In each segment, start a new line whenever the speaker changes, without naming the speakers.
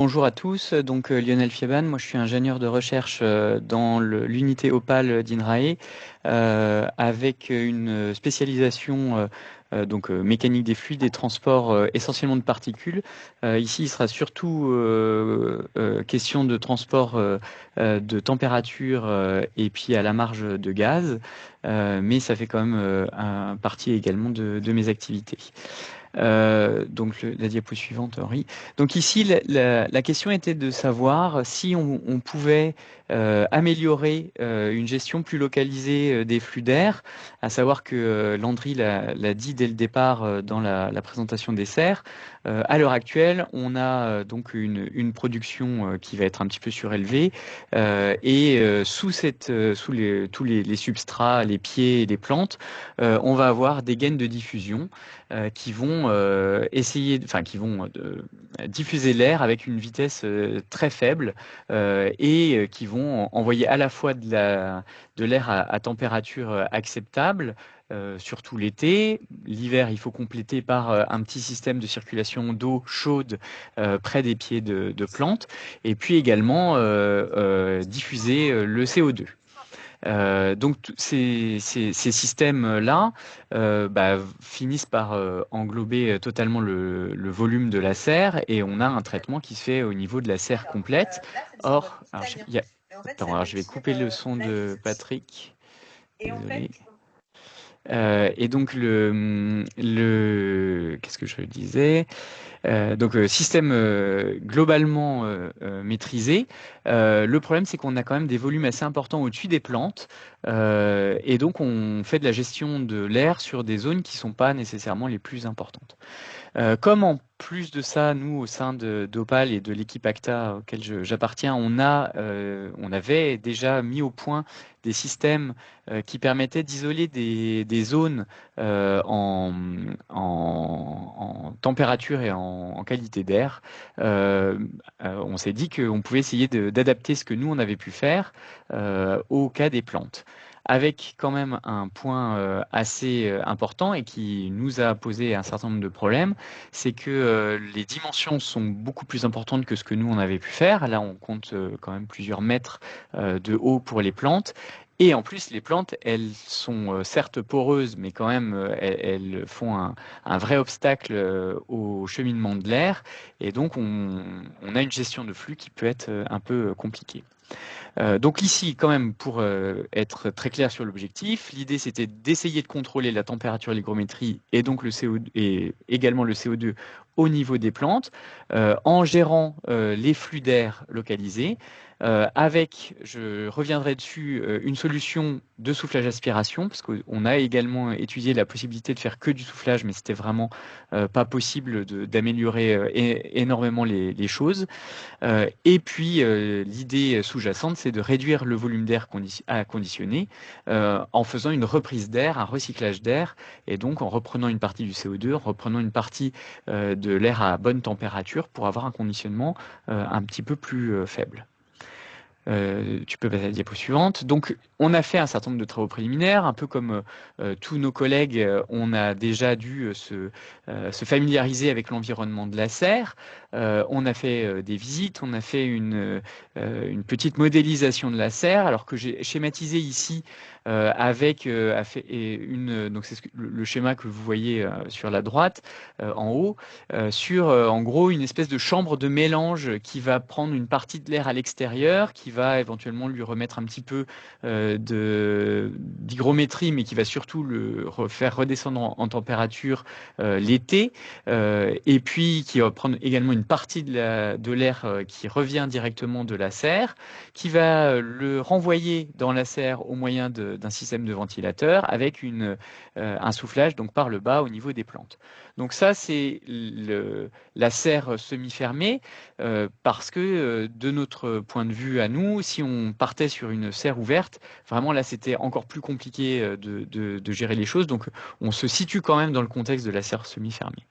Bonjour à tous, donc Lionel Fiaban, moi je suis ingénieur de recherche dans l'unité Opal d'INRAE avec une spécialisation mécanique des fluides et transport essentiellement de particules. Ici il sera surtout question de transport de température et puis à la marge de gaz, mais ça fait quand même un partie également de mes activités. La diapo suivante, Henri. Donc ici, la question était de savoir si on pouvait améliorer une gestion plus localisée des flux d'air, à savoir que Landry l'a dit dès le départ dans la présentation des serres. À l'heure actuelle, on a donc une production qui va être un petit peu surélevée sous tous les substrats, les pieds et les plantes, on va avoir des gaines de diffusion qui vont diffuser l'air avec une vitesse très faible et qui vont envoyer à la fois de l'air à température acceptable. Surtout l'été. L'hiver, il faut compléter par un petit système de circulation d'eau chaude près des pieds de plantes, et puis également diffuser le CO2. Ces systèmes-là finissent par englober totalement le volume de la serre, et on a un traitement qui se fait au niveau de la serre complète. Or, alors, attends, alors, je vais couper le son de Patrick. Désolé. Et donc qu'est-ce que je disais? Système globalement maîtrisé. Le problème, c'est qu'on a quand même des volumes assez importants au-dessus des plantes. Et donc, on fait de la gestion de l'air sur des zones qui ne sont pas nécessairement les plus importantes. Comme en plus de ça, nous, au sein d'Opal et de l'équipe ACTA auquel j'appartiens, on avait déjà mis au point des systèmes qui permettaient d'isoler des zones en température et en qualité d'air. On s'est dit qu'on pouvait essayer d'adapter ce que nous, on avait pu faire au cas des plantes, avec quand même un point assez important et qui nous a posé un certain nombre de problèmes, c'est que les dimensions sont beaucoup plus importantes que ce que nous, on avait pu faire. Là, on compte quand même plusieurs mètres de haut pour les plantes. Et en plus, les plantes, elles sont certes poreuses, mais quand même, elles font un vrai obstacle au cheminement de l'air. Et donc, on a une gestion de flux qui peut être un peu compliquée. Donc ici, quand même, pour être très clair sur l'objectif, l'idée c'était d'essayer de contrôler la température, l'hygrométrie et donc le CO2 et également le CO2 au niveau des plantes, en gérant les flux d'air localisés, avec, je reviendrai dessus, une solution de soufflage-aspiration, parce qu'on a également étudié la possibilité de faire que du soufflage, mais c'était vraiment pas possible d'améliorer énormément les choses. Et puis, l'idée sous-jacente, c'est de réduire le volume d'air à conditionner en faisant une reprise d'air, un recyclage d'air, et donc en reprenant une partie du CO2, en reprenant une partie de l'air à bonne température pour avoir un conditionnement un petit peu plus faible. Tu peux passer à la diapo suivante. Donc, on a fait un certain nombre de travaux préliminaires, un peu comme tous nos collègues, on a déjà dû se familiariser avec l'environnement de la serre. On a fait des visites, on a fait une petite modélisation de la serre, alors que j'ai schématisé ici donc c'est le schéma que vous voyez sur la droite, en haut, sur en gros une espèce de chambre de mélange qui va prendre une partie de l'air à l'extérieur, qui va éventuellement lui remettre un petit peu d'hygrométrie, mais qui va surtout faire redescendre en température l'été, et puis qui va prendre également une partie de l'air qui revient directement de la serre, qui va le renvoyer dans la serre au moyen d'un système de ventilateur avec un soufflage donc par le bas au niveau des plantes. Donc ça, c'est la serre semi-fermée, parce que de notre point de vue à nous, si on partait sur une serre ouverte, vraiment là, c'était encore plus compliqué de gérer les choses. Donc on se situe quand même dans le contexte de la serre semi-fermée.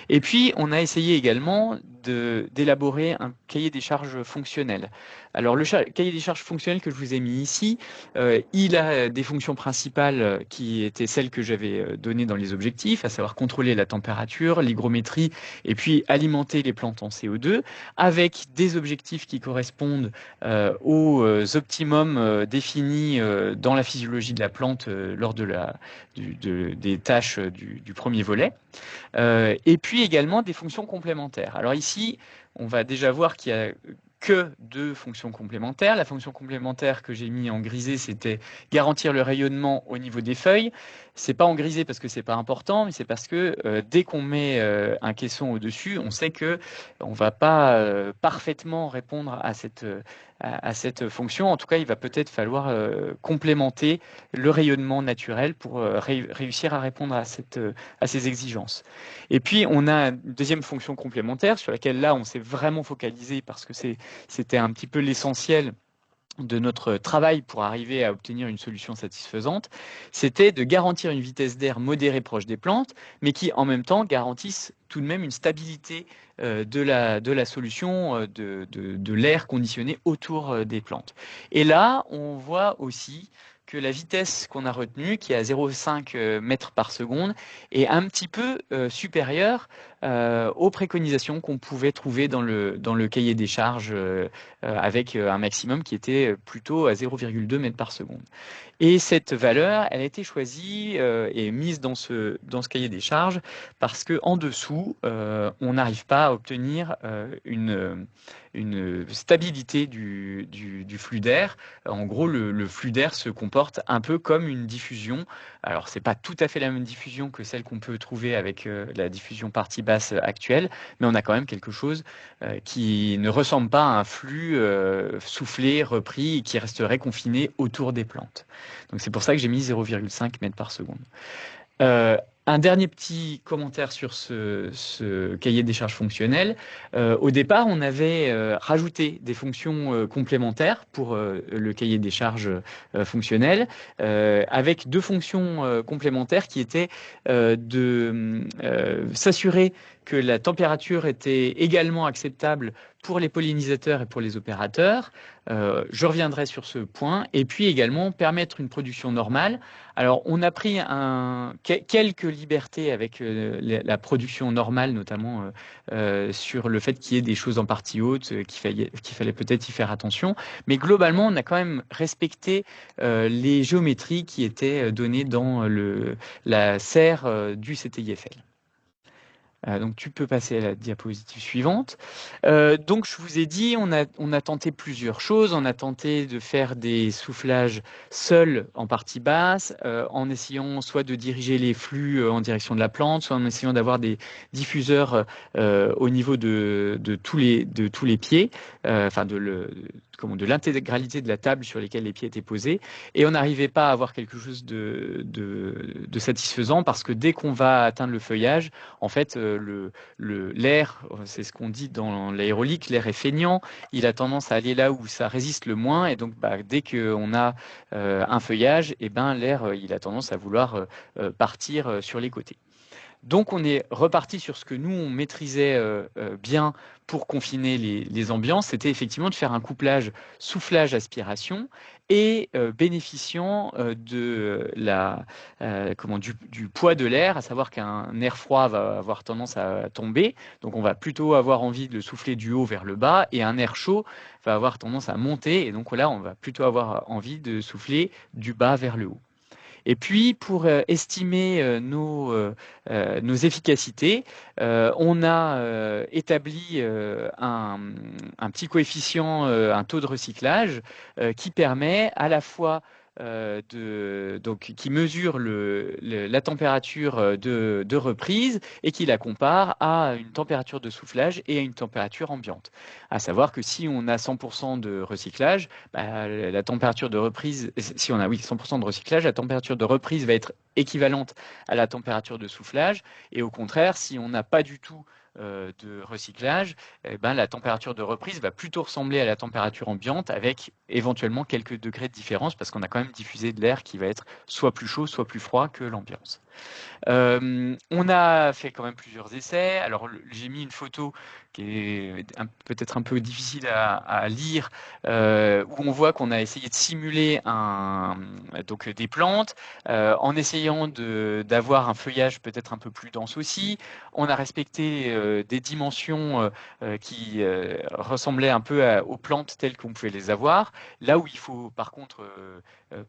Et puis, on a essayé également d'élaborer un cahier des charges fonctionnel. Alors, le cahier des charges fonctionnel que je vous ai mis ici, il a des fonctions principales qui étaient celles que j'avais données dans les objectifs, à savoir contrôler la température, l'hygrométrie, et puis alimenter les plantes en CO2, avec des objectifs qui correspondent aux optimums définis dans la physiologie de la plante lors des tâches du premier volet. Et puis également des fonctions complémentaires. Alors ici, on va déjà voir qu'il y a que deux fonctions complémentaires. La fonction complémentaire que j'ai mis en grisé, c'était garantir le rayonnement au niveau des feuilles. C'est pas en grisé parce que c'est pas important, mais c'est parce que dès qu'on met un caisson au-dessus, on sait que on va pas parfaitement répondre à cette fonction. En tout cas, il va peut-être falloir complémenter le rayonnement naturel pour réussir à répondre à ces exigences. Et puis, on a une deuxième fonction complémentaire sur laquelle là, on s'est vraiment focalisé parce que c'était un petit peu l'essentiel de notre travail pour arriver à obtenir une solution satisfaisante, c'était de garantir une vitesse d'air modérée proche des plantes, mais qui en même temps garantisse tout de même une stabilité de la solution, de l'air conditionné autour des plantes. Et là, on voit aussi que la vitesse qu'on a retenue, qui est à 0,5 mètres par seconde, est un petit peu supérieure aux préconisations qu'on pouvait trouver dans le cahier des charges avec un maximum qui était plutôt à 0,2 mètres par seconde. Et cette valeur, elle a été choisie et mise dans ce cahier des charges parce qu'en dessous, on n'arrive pas à obtenir une stabilité du flux d'air. En gros, le flux d'air se comporte un peu comme une diffusion. Alors, c'est pas tout à fait la même diffusion que celle qu'on peut trouver avec la diffusion partie basse actuelle, mais on a quand même quelque chose qui ne ressemble pas à un flux soufflé, repris, et qui resterait confiné autour des plantes. Donc c'est pour ça que j'ai mis 0,5 mètres par seconde. Un dernier petit commentaire sur ce cahier des charges fonctionnelles. Au départ, on avait rajouté des fonctions complémentaires pour le cahier des charges fonctionnelles, avec deux fonctions complémentaires qui étaient de s'assurer que la température était également acceptable pour les pollinisateurs et pour les opérateurs. Je reviendrai sur ce point. Et puis également permettre une production normale. Alors, on a pris quelques libertés avec la production normale, notamment sur le fait qu'il y ait des choses en partie haute, qu'il fallait peut-être y faire attention. Mais globalement, on a quand même respecté les géométries qui étaient données dans la serre du CTIFL. Donc tu peux passer à la diapositive suivante. Donc je vous ai dit, on a tenté plusieurs choses. On a tenté de faire des soufflages seuls en partie basse, en essayant soit de diriger les flux en direction de la plante, soit en essayant d'avoir des diffuseurs au niveau de tous les pieds, enfin de l'intégralité de la table sur lesquelles les pieds étaient posés. Et on n'arrivait pas à avoir quelque chose de satisfaisant parce que dès qu'on va atteindre le feuillage, en fait, l'air, c'est ce qu'on dit dans l'aérolique, l'air est feignant, il a tendance à aller là où ça résiste le moins, et donc dès qu'on a un feuillage, et l'air il a tendance à vouloir partir sur les côtés. Donc on est reparti sur ce que nous on maîtrisait bien pour confiner les ambiances, c'était effectivement de faire un couplage soufflage-aspiration et bénéficiant du poids de l'air, à savoir qu'un air froid va avoir tendance à tomber, donc on va plutôt avoir envie de le souffler du haut vers le bas, et un air chaud va avoir tendance à monter, et donc là on va plutôt avoir envie de souffler du bas vers le haut. Et puis, pour estimer nos efficacités, on a établi un petit coefficient, un taux de recyclage qui permet à la fois qui mesure la température de reprise et qui la compare à une température de soufflage et à une température ambiante. À savoir que si on a 100% de recyclage, la température de reprise, si on a 100% de recyclage, la température de reprise va être équivalente à la température de soufflage. Et au contraire, si on n'a pas du tout de recyclage, la température de reprise va plutôt ressembler à la température ambiante avec éventuellement quelques degrés de différence parce qu'on a quand même diffusé de l'air qui va être soit plus chaud, soit plus froid que l'ambiance. On a fait quand même plusieurs essais. Alors, j'ai mis une photo qui est peut-être un peu difficile à lire, où on voit qu'on a essayé de simuler donc des plantes, en essayant d'avoir un feuillage peut-être un peu plus dense aussi. On a respecté des dimensions qui ressemblaient un peu aux plantes telles qu'on pouvait les avoir. Là où il faut, par contre,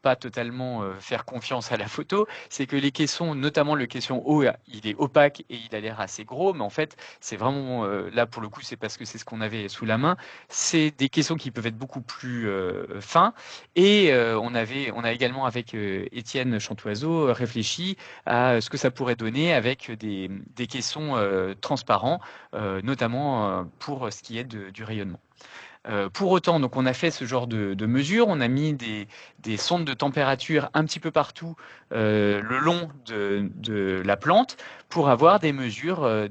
pas totalement faire confiance à la photo, c'est que les caissons, notamment le caisson haut, il est opaque et il a l'air assez gros, mais en fait, c'est vraiment, là pour le coup, c'est parce que c'est ce qu'on avait sous la main. C'est des caissons qui peuvent être beaucoup plus fins. Et on a également avec Étienne Chantoiseau réfléchi à ce que ça pourrait donner avec des caissons transparents, notamment pour ce qui est du rayonnement. Pour autant, donc on a fait ce genre de mesures, on a mis des sondes de température un petit peu partout le long de la plante pour avoir des mesures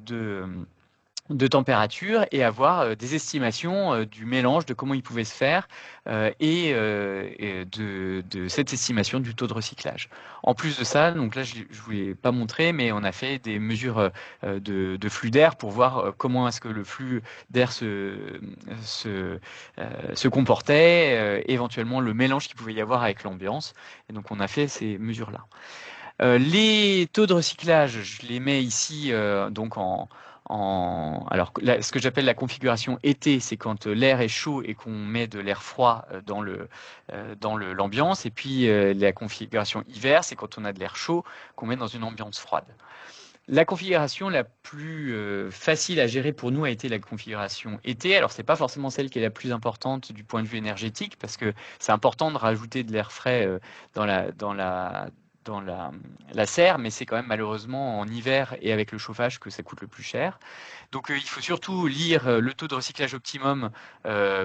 de température et avoir des estimations du mélange, de comment il pouvait se faire et de cette estimation du taux de recyclage. En plus de ça, donc là je ne vous l'ai pas montré, mais on a fait des mesures de flux d'air pour voir comment est-ce que le flux d'air se comportait, éventuellement le mélange qu'il pouvait y avoir avec l'ambiance. Et donc on a fait ces mesures-là. Les taux de recyclage, je les mets ici donc alors ce que j'appelle la configuration été, c'est quand l'air est chaud et qu'on met de l'air froid dans l'ambiance. Et puis la configuration hiver, c'est quand on a de l'air chaud qu'on met dans une ambiance froide. La configuration la plus facile à gérer pour nous a été la configuration été. Alors, c'est pas forcément celle qui est la plus importante du point de vue énergétique, parce que c'est important de rajouter de l'air frais dans la serre, mais c'est quand même malheureusement en hiver et avec le chauffage que ça coûte le plus cher. Donc, il faut surtout lire le taux de recyclage optimum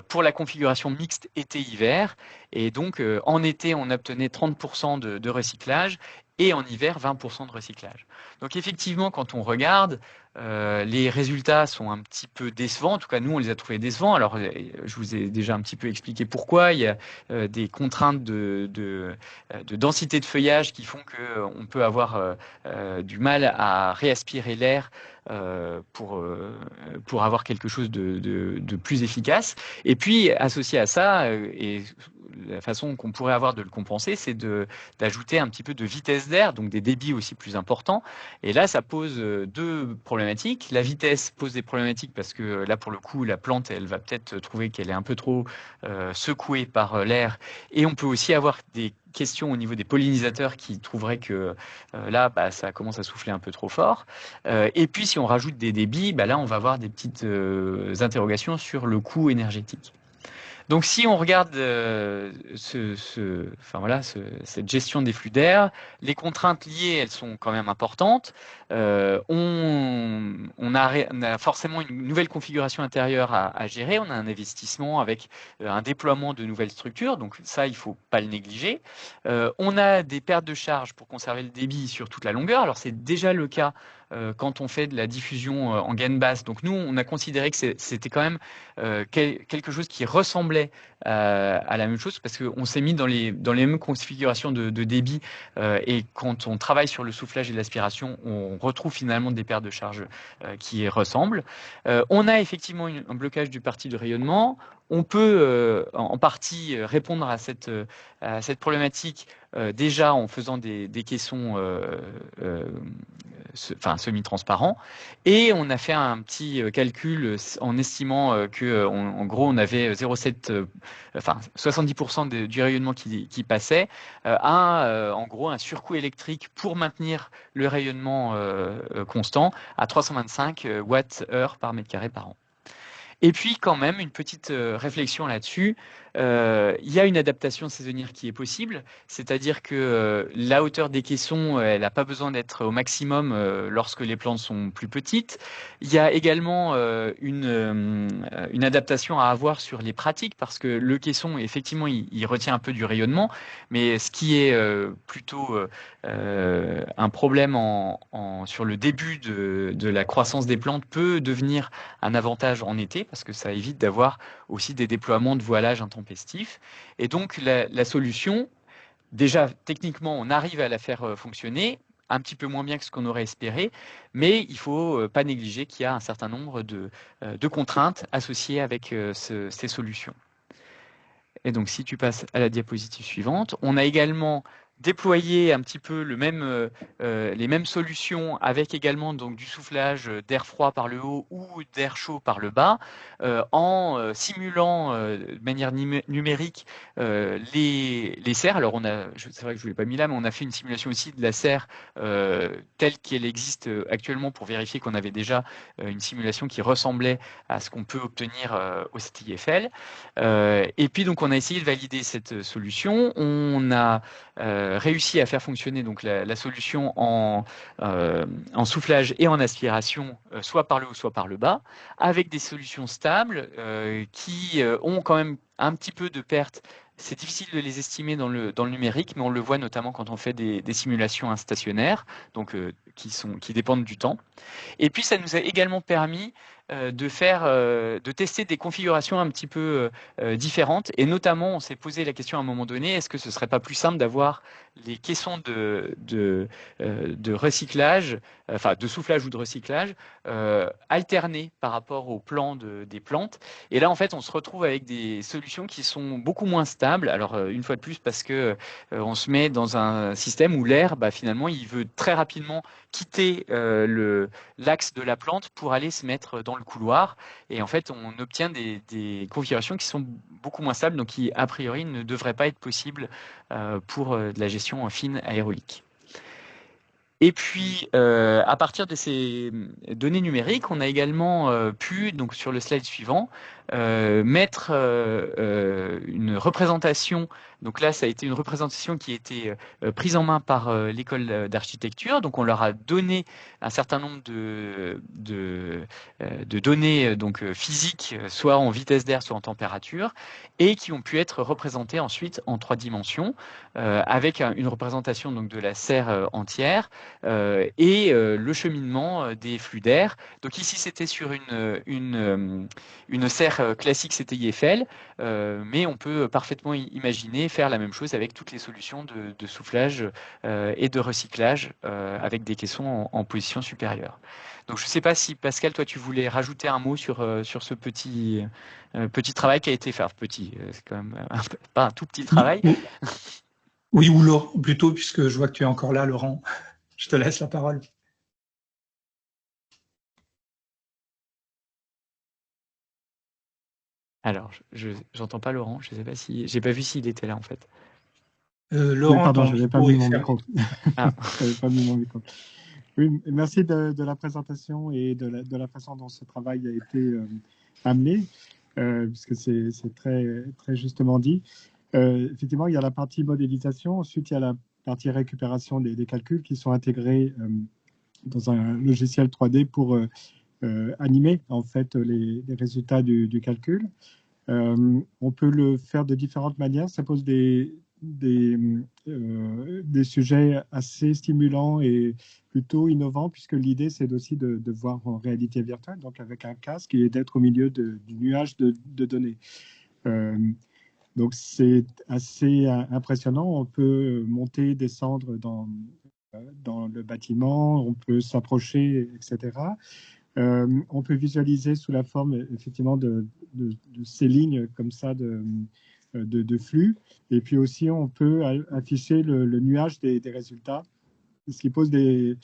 pour la configuration mixte été-hiver. Et donc, en été, on obtenait 30% de recyclage et en hiver, 20% de recyclage. Donc effectivement, quand on regarde, les résultats sont un petit peu décevants. En tout cas, nous, on les a trouvés décevants. Alors, je vous ai déjà un petit peu expliqué pourquoi. Il y a des contraintes de densité de feuillage qui font qu'on peut avoir du mal à réaspirer l'air pour avoir quelque chose de plus efficace. Et puis, associé à ça, et la façon qu'on pourrait avoir de le compenser, c'est d'ajouter un petit peu de vitesse d'air, donc des débits aussi plus importants. Et là, ça pose deux problématiques. La vitesse pose des problématiques parce que là, pour le coup, la plante, elle va peut-être trouver qu'elle est un peu trop secouée par l'air. Et on peut aussi avoir des questions au niveau des pollinisateurs qui trouveraient que là, bah, ça commence à souffler un peu trop fort. Et puis, si on rajoute des débits, bah, là, on va avoir des petites interrogations sur le coût énergétique. Donc, si on regarde enfin, voilà, cette gestion des flux d'air, les contraintes liées, elles sont quand même importantes. On a forcément une nouvelle configuration intérieure à gérer. On a un investissement avec un déploiement de nouvelles structures. Donc, ça, il ne faut pas le négliger. On a des pertes de charge pour conserver le débit sur toute la longueur. Alors, c'est déjà le cas quand on fait de la diffusion en gaine basse. Donc, nous, on a considéré que c'était quand même quelque chose qui ressemblait à la même chose parce qu'on s'est mis dans les mêmes configurations de débit et quand on travaille sur le soufflage et l'aspiration, on retrouve finalement des pertes de charge qui y ressemblent. On a effectivement un blocage du parti de rayonnement. On peut en partie répondre à cette problématique déjà en faisant des caissons semi-transparents. Et on a fait un petit calcul en estimant que, en gros, on avait 70% du rayonnement qui passait à, en gros, un surcoût électrique pour maintenir le rayonnement constant à 325 Wh par mètre carré par an. Et puis quand même, une petite réflexion là-dessus, il y a une adaptation saisonnière qui est possible, c'est-à-dire que la hauteur des caissons, elle n'a pas besoin d'être au maximum lorsque les plantes sont plus petites. Il y a également une adaptation à avoir sur les pratiques, parce que le caisson, effectivement, il retient un peu du rayonnement, mais ce qui est plutôt un problème sur le début de la croissance des plantes peut devenir un avantage en été, parce que ça évite d'avoir aussi des déploiements de voilage intempestifs. Et donc la solution, déjà techniquement, on arrive à la faire fonctionner. un petit peu moins bien que ce qu'on aurait espéré, mais il ne faut pas négliger qu'il y a un certain nombre de contraintes associées avec ces solutions. Et donc, si tu passes à la diapositive suivante, on a également déployé un petit peu les mêmes solutions avec également donc, du soufflage d'air froid par le haut ou d'air chaud par le bas en simulant de manière numérique les serres. Alors, c'est vrai que je ne vous l'ai pas mis là, mais on a fait une simulation aussi de la serre telle qu'elle existe actuellement pour vérifier qu'on avait déjà une simulation qui ressemblait à ce qu'on peut obtenir au CTIFL. Et puis donc on a essayé de valider cette solution. On a réussi à faire fonctionner donc la solution en soufflage et en aspiration, soit par le haut, soit par le bas, avec des solutions stables qui ont quand même un petit peu de perte. C'est difficile de les estimer dans le numérique, mais on le voit notamment quand on fait des simulations instationnaires, donc qui dépendent du temps. Et puis, ça nous a également permis de tester des configurations un petit peu différentes. Et notamment, on s'est posé la question à un moment donné, est-ce que ce ne serait pas plus simple d'avoir les caissons de recyclage, enfin de soufflage ou de recyclage, alternés par rapport au plan des plantes. Et là, en fait, on se retrouve avec des solutions qui sont beaucoup moins stables. Alors, une fois de plus, parce que on se met dans un système où l'air, finalement, il veut très rapidement quitter l'axe de la plante pour aller se mettre dans le couloir. Et en fait, on obtient des configurations qui sont beaucoup moins stables, donc qui, a priori, ne devraient pas être possibles pour de la gestion en fine aérolique. Et puis, à partir de ces données numériques, on a également pu, donc sur le slide suivant, mettre une représentation. Donc là, ça a été une représentation qui a été prise en main par l'école d'architecture. Donc on leur a donné un certain nombre de données donc, physiques, soit en vitesse d'air, soit en température, et qui ont pu être représentées ensuite en 3 dimensions, avec une représentation donc, de la serre entière, et le cheminement des flux d'air. Donc ici, c'était sur une serre classique CTIFL, mais on peut parfaitement imaginer faire la même chose avec toutes les solutions de soufflage et de recyclage avec des caissons en position supérieure. Donc je ne sais pas si Pascal, toi tu voulais rajouter un mot sur ce petit travail qui a été fait. Enfin, petit, c'est quand même pas un tout petit travail.
Oui, ou Laurent, plutôt, puisque je vois que tu es encore là, Laurent. Je te laisse la parole.
Alors, je n'entends pas Laurent, je ne sais pas si... J'ai pas vu s'il était là en fait.
Laurent,
oui, pardon,
ton
je n'avais pas
micro
mis
est
mon
fermé.
micro.
Ah.
Je n'avais pas mis mon micro. Oui, merci de la présentation et de la façon dont ce travail a été amené, puisque c'est très, très justement dit. Effectivement, il y a la partie modélisation, ensuite il y a la partie récupération des calculs qui sont intégrés dans un logiciel 3D pour animer en fait les résultats du calcul. On peut le faire de différentes manières. Ça pose des sujets assez stimulants et plutôt innovants, puisque l'idée, c'est aussi de voir en réalité virtuelle, donc avec un casque, et d'être au milieu du nuage de données. Donc, c'est assez impressionnant. On peut monter, descendre dans le bâtiment, on peut s'approcher, etc. On peut visualiser sous la forme effectivement de ces lignes comme ça de flux. Et puis aussi, on peut afficher le nuage des résultats, ce qui pose des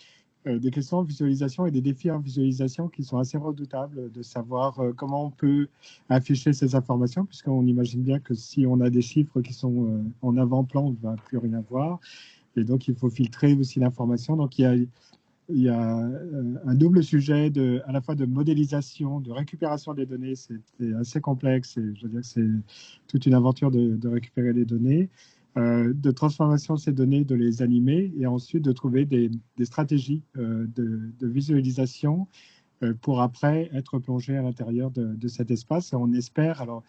questions en visualisation et des défis en visualisation qui sont assez redoutables de savoir comment on peut afficher ces informations, puisqu'on imagine bien que si on a des chiffres qui sont en avant-plan, on ne va plus rien voir. Et donc, il faut filtrer aussi l'information. Donc, il y a un double sujet à la fois de modélisation, de récupération des données. C'est assez complexe et je veux dire que c'est toute une aventure de récupérer les données, de transformation de ces données, de les animer et ensuite de trouver des stratégies de visualisation pour après être plongé à l'intérieur de cet espace. Et on espère, alors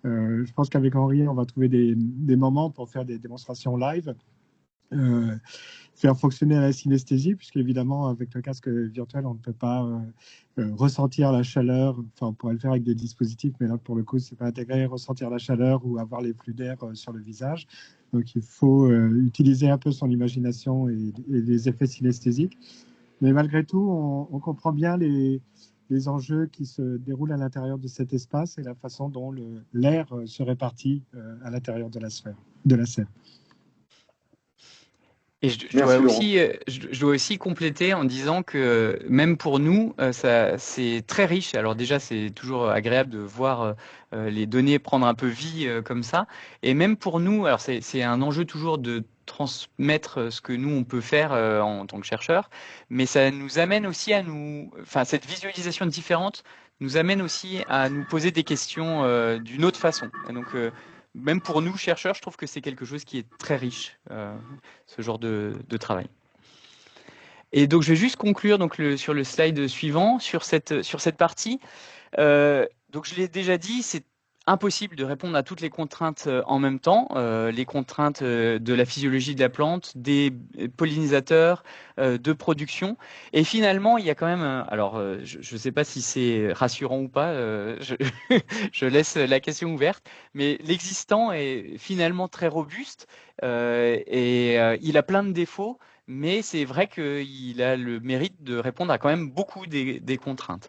je pense qu'avec Henri, on va trouver des moments pour faire des démonstrations live faire fonctionner la synesthésie, puisqu'évidemment, avec le casque virtuel, on ne peut pas ressentir la chaleur. Enfin, on pourrait le faire avec des dispositifs, mais là, pour le coup, c'est pas intégré, ressentir la chaleur ou avoir les flux d'air sur le visage. Donc, il faut utiliser un peu son imagination et les effets synesthésiques. Mais malgré tout, on comprend bien les enjeux qui se déroulent à l'intérieur de cet espace et la façon dont l'air se répartit à l'intérieur de la sphère, de la serre.
Et je dois aussi compléter en disant que même pour nous, c'est très riche. Alors déjà, c'est toujours agréable de voir les données prendre un peu vie comme ça. Et même pour nous, alors c'est un enjeu toujours de transmettre ce que nous on peut faire en tant que chercheurs, mais ça nous amène aussi enfin cette visualisation différente nous amène aussi à nous poser des questions d'une autre façon. Et donc même pour nous, chercheurs, je trouve que c'est quelque chose qui est très riche, ce genre de travail. Et donc, je vais juste conclure donc, sur le slide suivant, sur cette partie. Donc, je l'ai déjà dit, c'est impossible de répondre à toutes les contraintes en même temps, les contraintes de la physiologie de la plante, des pollinisateurs, de production. Et finalement, il y a quand même, alors je ne sais pas si c'est rassurant ou pas, je laisse la question ouverte, mais l'existant est finalement très robuste et il a plein de défauts. Mais c'est vrai qu'il a le mérite de répondre à quand même beaucoup des contraintes.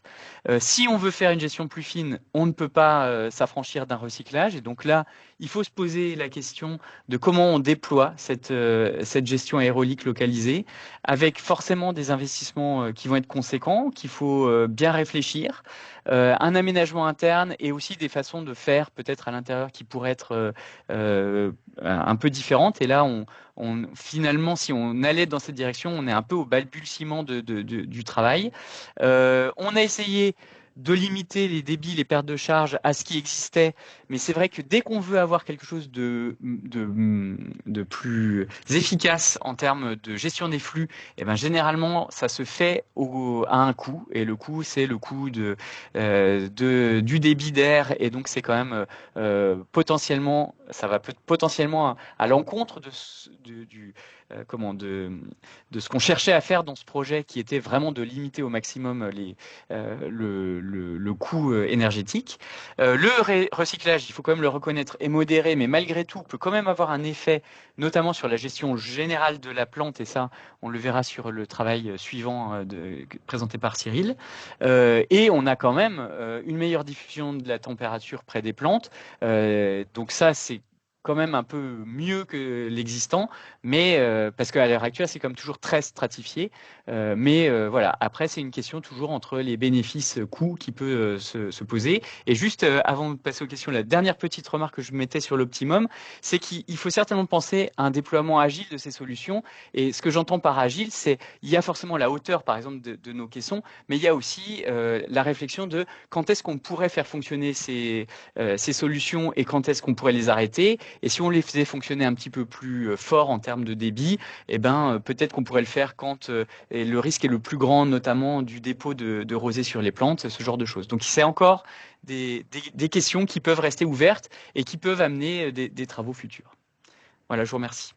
Si on veut faire une gestion plus fine, on ne peut pas s'affranchir d'un recyclage. Et donc là, il faut se poser la question de comment on déploie cette gestion aérolique localisée, avec forcément des investissements qui vont être conséquents, qu'il faut bien réfléchir, un aménagement interne et aussi des façons de faire peut-être à l'intérieur qui pourraient être un peu différentes. Et là, finalement, si on allait dans cette direction, on est un peu au balbutiement du travail. On a essayé de limiter les débits, les pertes de charge à ce qui existait, mais c'est vrai que dès qu'on veut avoir quelque chose de plus efficace en termes de gestion des flux, eh ben, généralement, ça se fait à un coût, et le coût, c'est le coût du débit d'air, et donc c'est quand même potentiellement, ça va potentiellement à l'encontre de ce qu'on cherchait à faire dans ce projet, qui était vraiment de limiter au maximum le coût énergétique. Le recyclage, il faut quand même le reconnaître, est modéré, mais malgré tout, peut quand même avoir un effet, notamment sur la gestion générale de la plante, et ça, on le verra sur le travail suivant présenté par Cyril. Et on a quand même une meilleure diffusion de la température près des plantes. Donc ça, c'est quand même un peu mieux que l'existant, mais parce qu'à l'heure actuelle, c'est comme toujours très stratifié. Mais voilà, après, c'est une question toujours entre les bénéfices-coûts qui peut se poser. Et juste avant de passer aux questions, la dernière petite remarque que je mettais sur l'optimum, c'est qu'il faut certainement penser à un déploiement agile de ces solutions. Et ce que j'entends par agile, c'est il y a forcément la hauteur, par exemple, de nos caissons, mais il y a aussi la réflexion de quand est-ce qu'on pourrait faire fonctionner ces solutions et quand est-ce qu'on pourrait les arrêter. Et si on les faisait fonctionner un petit peu plus fort en termes de débit, eh ben, peut-être qu'on pourrait le faire quand le risque est le plus grand, notamment du dépôt de rosée sur les plantes, ce genre de choses. Donc c'est encore des questions qui peuvent rester ouvertes et qui peuvent amener des travaux futurs. Voilà, je vous remercie.